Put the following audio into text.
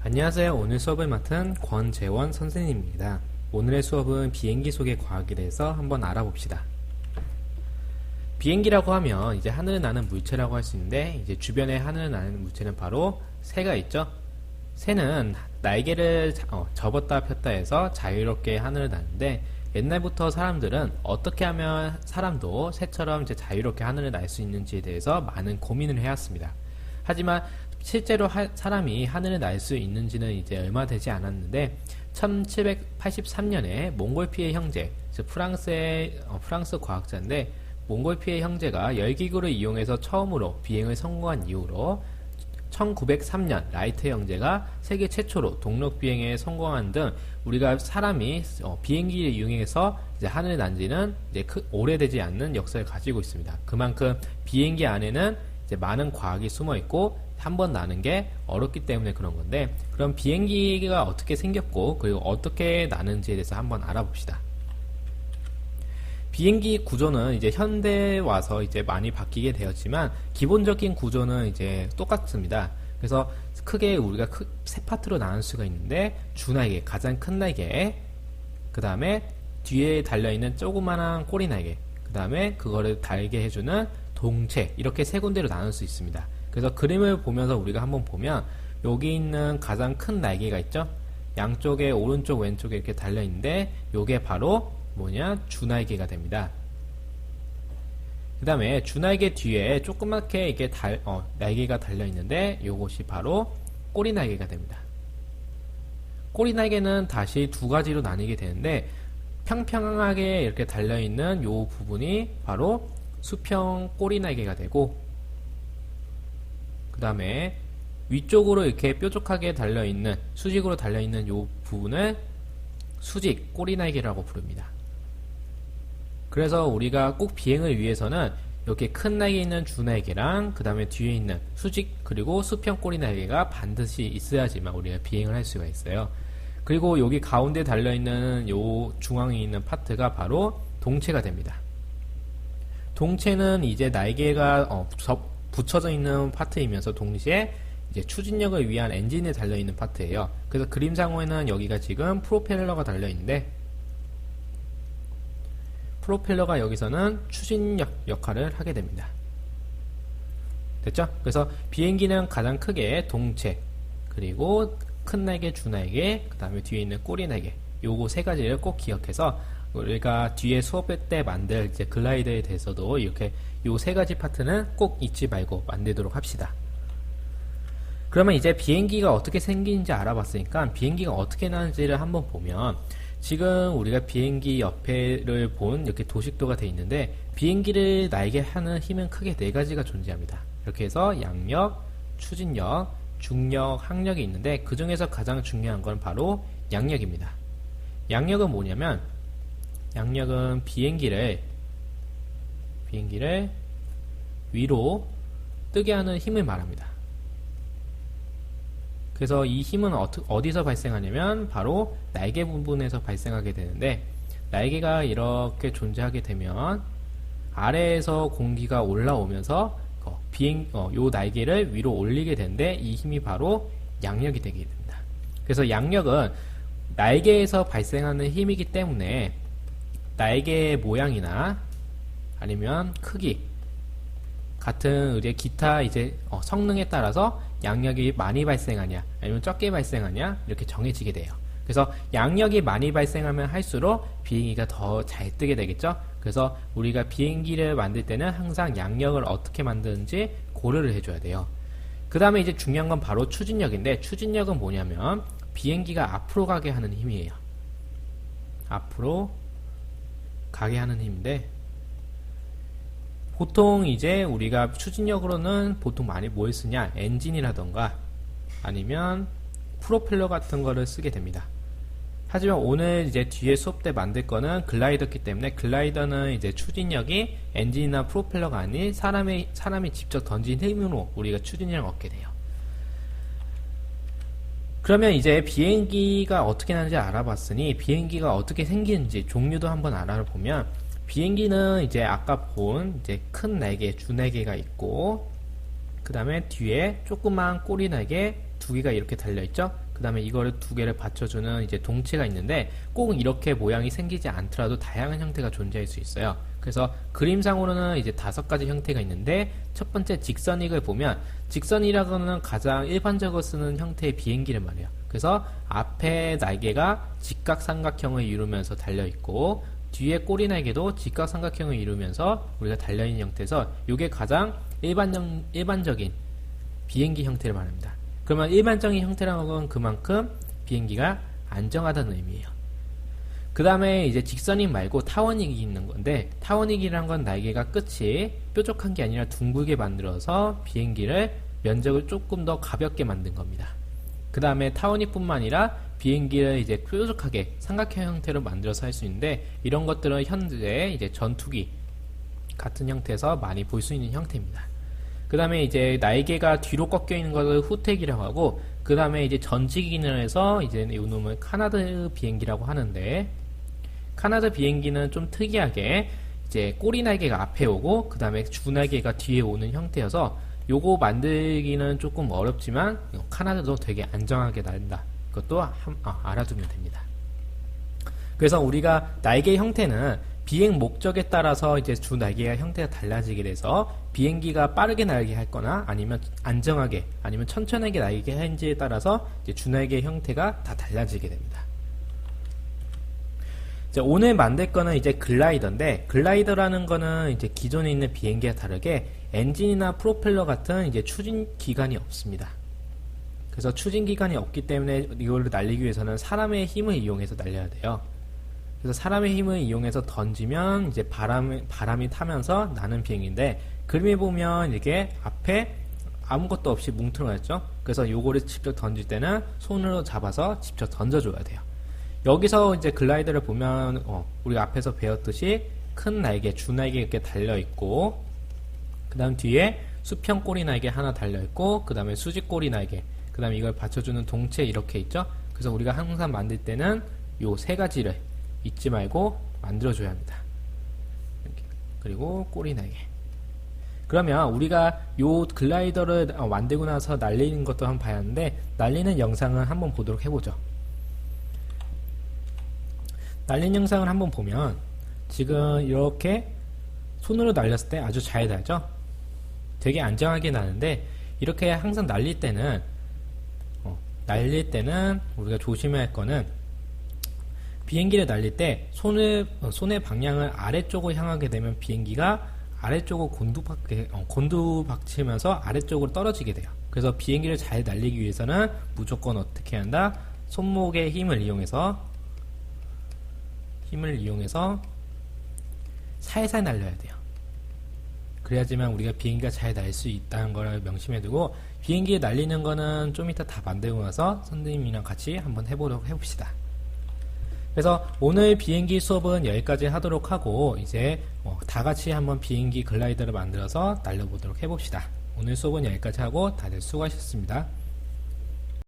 안녕하세요. 오늘 수업을 맡은 권재원 선생님입니다. 오늘의 수업은 비행기 속의 과학에 대해서 한번 알아봅시다. 비행기라고 하면 이제 하늘을 나는 물체라고 할 수 있는데, 이제 주변에 하늘을 나는 물체는 바로 새가 있죠. 새는 날개를 접었다 폈다 해서 자유롭게 하늘을 나는데, 옛날부터 사람들은 어떻게 하면 사람도 새처럼 이제 자유롭게 하늘을 날 수 있는지에 대해서 많은 고민을 해왔습니다. 하지만 실제로 사람이 하늘을 날 수 있는지는 이제 얼마 되지 않았는데, 1783년에 몽골피의 형제, 즉 프랑스 과학자인데, 몽골피의 형제가 열기구를 이용해서 처음으로 비행을 성공한 이후로 1903년 라이트 형제가 세계 최초로 동력 비행에 성공한 등, 우리가 사람이 비행기를 이용해서 이제 하늘을 난지는 이제 오래되지 않는 역사를 가지고 있습니다. 그만큼 비행기 안에는 이제 많은 과학이 숨어 있고 한 번 나는 게 어렵기 때문에 그런 건데, 그럼 비행기가 어떻게 생겼고 그리고 어떻게 나는지에 대해서 한번 알아봅시다. 비행기 구조는 이제 현대에 와서 이제 많이 바뀌게 되었지만 기본적인 구조는 이제 똑같습니다. 그래서 크게 우리가 세 파트로 나눌 수가 있는데, 주날개, 가장 큰 날개, 그 다음에 뒤에 달려있는 조그만한 꼬리 날개, 그 다음에 그거를 달게 해주는 동체, 이렇게 세 군데로 나눌 수 있습니다. 그래서 그림을 보면서 우리가 한번 보면, 여기 있는 가장 큰 날개가 있죠. 양쪽에 오른쪽 왼쪽에 이렇게 달려있는데, 요게 바로 뭐냐, 주날개가 됩니다. 그 다음에 주날개 뒤에 조그맣게 이렇게 날개가 달려있는데, 요것이 바로 꼬리 날개가 됩니다. 꼬리 날개는 다시 두 가지로 나뉘게 되는데, 평평하게 이렇게 달려있는 요 부분이 바로 수평 꼬리 날개가 되고, 그 다음에 위쪽으로 이렇게 뾰족하게 달려있는, 수직으로 달려있는 요 부분을 수직 꼬리 날개라고 부릅니다. 그래서 우리가 꼭 비행을 위해서는 이렇게 큰 날개 있는 주날개랑 그 다음에 뒤에 있는 수직 그리고 수평 꼬리 날개가 반드시 있어야지만 우리가 비행을 할 수가 있어요. 그리고 여기 가운데 달려있는 요 중앙에 있는 파트가 바로 동체가 됩니다. 동체는 이제 날개가 붙여져 있는 파트이면서 동시에 이제 추진력을 위한 엔진에 달려있는 파트예요. 그래서 그림상으로는 여기가 지금 프로펠러가 달려있는데, 프로펠러가 여기서는 추진력 역할을 하게 됩니다. 됐죠? 그래서 비행기는 가장 크게 동체, 그리고 큰 날개, 주날개, 그 다음에 뒤에 있는 꼬리 날개, 요거 세 가지를 꼭 기억해서 우리가 뒤에 수업 때 만들 이제 글라이더에 대해서도 이렇게 요 세 가지 파트는 꼭 잊지 말고 만들도록 합시다. 그러면 이제 비행기가 어떻게 생기는지 알아봤으니까 비행기가 어떻게 나는지를 한번 보면, 지금 우리가 비행기 옆에를 본 이렇게 도식도가 되어 있는데, 비행기를 날게 하는 힘은 크게 네 가지가 존재합니다. 이렇게 해서 양력, 추진력, 중력, 항력이 있는데, 그 중에서 가장 중요한 건 바로 양력입니다. 양력은 뭐냐면, 양력은 비행기를 위로 뜨게 하는 힘을 말합니다. 그래서 이 힘은 어디서 발생하냐면 바로 날개 부분에서 발생하게 되는데, 날개가 이렇게 존재하게 되면 아래에서 공기가 올라오면서 요 날개를 위로 올리게 되는데, 이 힘이 바로 양력이 되게 됩니다. 그래서 양력은 날개에서 발생하는 힘이기 때문에 날개의 모양이나 아니면 크기 같은 우리의 기타 이제 성능에 따라서 양력이 많이 발생하냐 아니면 적게 발생하냐 이렇게 정해지게 돼요. 그래서 양력이 많이 발생하면 할수록 비행기가 더 잘 뜨게 되겠죠. 그래서 우리가 비행기를 만들 때는 항상 양력을 어떻게 만드는지 고려를 해줘야 돼요. 그 다음에 이제 중요한 건 바로 추진력인데, 추진력은 뭐냐면 비행기가 앞으로 가게 하는 힘이에요. 앞으로 가게 하는 힘인데, 보통 이제 우리가 추진력으로는 보통 많이 뭘 쓰냐, 엔진이라던가 아니면 프로펠러 같은 거를 쓰게 됩니다. 하지만 오늘 이제 뒤에 수업 때 만들 거는 글라이더기 때문에, 글라이더는 이제 추진력이 엔진이나 프로펠러가 아닌 사람이 직접 던진 힘으로 우리가 추진력을 얻게 돼요. 그러면 이제 비행기가 어떻게 나는지 알아봤으니, 비행기가 어떻게 생기는지 종류도 한번 알아보면, 비행기는 이제 아까 본 이제 큰 날개, 주날개가 있고, 그 다음에 뒤에 조그만 꼬리 날개 두 개가 이렇게 달려있죠. 그 다음에 이거를 두 개를 받쳐주는 이제 동체가 있는데 꼭 이렇게 모양이 생기지 않더라도 다양한 형태가 존재할 수 있어요. 그래서 그림상으로는 이제 5가지 형태가 있는데 첫 번째 직선익을 보면 직선이라고는 가장 일반적으로 쓰는 형태의 비행기를 말해요. 그래서 앞에 날개가 직각삼각형을 이루면서 달려있고 뒤에 꼬리 날개도 직각삼각형을 이루면서 우리가 달려있는 형태에서 이게 가장 일반적인 비행기 형태를 말합니다. 그러면 일반적인 형태라는 건 그만큼 비행기가 안정하다는 의미예요. 그 다음에 이제 직선익 말고 타원익이 있는 건데 타원익이란 건 날개가 끝이 뾰족한 게 아니라 둥글게 만들어서 비행기를 면적을 조금 더 가볍게 만든 겁니다. 그 다음에 타원익뿐만 아니라 비행기를 이제 뾰족하게 삼각형 형태로 만들어서 할 수 있는데 이런 것들은 현재 이제 전투기 같은 형태에서 많이 볼 수 있는 형태입니다. 그 다음에 이제 날개가 뒤로 꺾여 있는 것을 후택이라고 하고 그 다음에 이제 전지기능을 해서 이제 이 놈을 카나드 비행기라고 하는데 카나드 비행기는 좀 특이하게 이제 꼬리 날개가 앞에 오고 그 다음에 주 날개가 뒤에 오는 형태여서 요거 만들기는 조금 어렵지만 카나드도 되게 안정하게 날린다. 그것도 알아두면 됩니다. 그래서 우리가 날개 형태는 비행 목적에 따라서 이제 주 날개가 형태가 달라지게 돼서 비행기가 빠르게 날게 할 거나 아니면 안정하게 아니면 천천하게 날게 할지에 따라서 이제 주 날개 형태가 다 달라지게 됩니다. 이제 오늘 만들 거는 이제 글라이더인데 글라이더라는 거는 이제 기존에 있는 비행기와 다르게 엔진이나 프로펠러 같은 이제 추진 기관이 없습니다. 그래서 추진 기관이 없기 때문에 이걸 날리기 위해서는 사람의 힘을 이용해서 날려야 돼요. 그래서 사람의 힘을 이용해서 던지면 이제 바람이 타면서 나는 비행기인데 그림에 보면 이게 앞에 아무것도 없이 뭉틀어졌죠. 그래서 요거를 직접 던질 때는 손으로 잡아서 직접 던져줘야 돼요. 여기서 이제 글라이더를 보면 우리가 앞에서 배웠듯이 큰 날개, 주 날개 이렇게 달려있고 그 다음 뒤에 수평 꼬리 날개 하나 달려있고 그 다음에 수직 꼬리 날개 그 다음에 이걸 받쳐주는 동체 이렇게 있죠. 그래서 우리가 항상 만들 때는 요 3가지를 잊지 말고 만들어줘야 합니다. 이렇게. 그리고 꼬리 날개. 그러면 우리가 요 글라이더를 만들고 나서 날리는 것도 한번 봐야 하는데 날리는 영상을 한번 보도록 해보죠. 날린 영상을 한번 보면 지금 이렇게 손으로 날렸을 때 아주 잘 날죠. 되게 안정하게 나는데 이렇게 항상 날릴 때는 우리가 조심해야 할 거는 비행기를 날릴 때 손의 방향을 아래쪽으로 향하게 되면 비행기가 아래쪽으로 곤두박치면서 아래쪽으로 떨어지게 돼요. 그래서 비행기를 잘 날리기 위해서는 무조건 어떻게 한다? 손목의 힘을 이용해서 살살 날려야 돼요. 그래야지만 우리가 비행기가 잘 날 수 있다는 걸 명심해두고 비행기 날리는 거는 좀 이따 다 만들고 나서 선생님이랑 같이 한번 해보도록 해봅시다. 그래서 오늘 비행기 수업은 여기까지 하도록 하고 이제 다 같이 한번 비행기 글라이더를 만들어서 날려보도록 해봅시다. 오늘 수업은 여기까지 하고 다들 수고하셨습니다.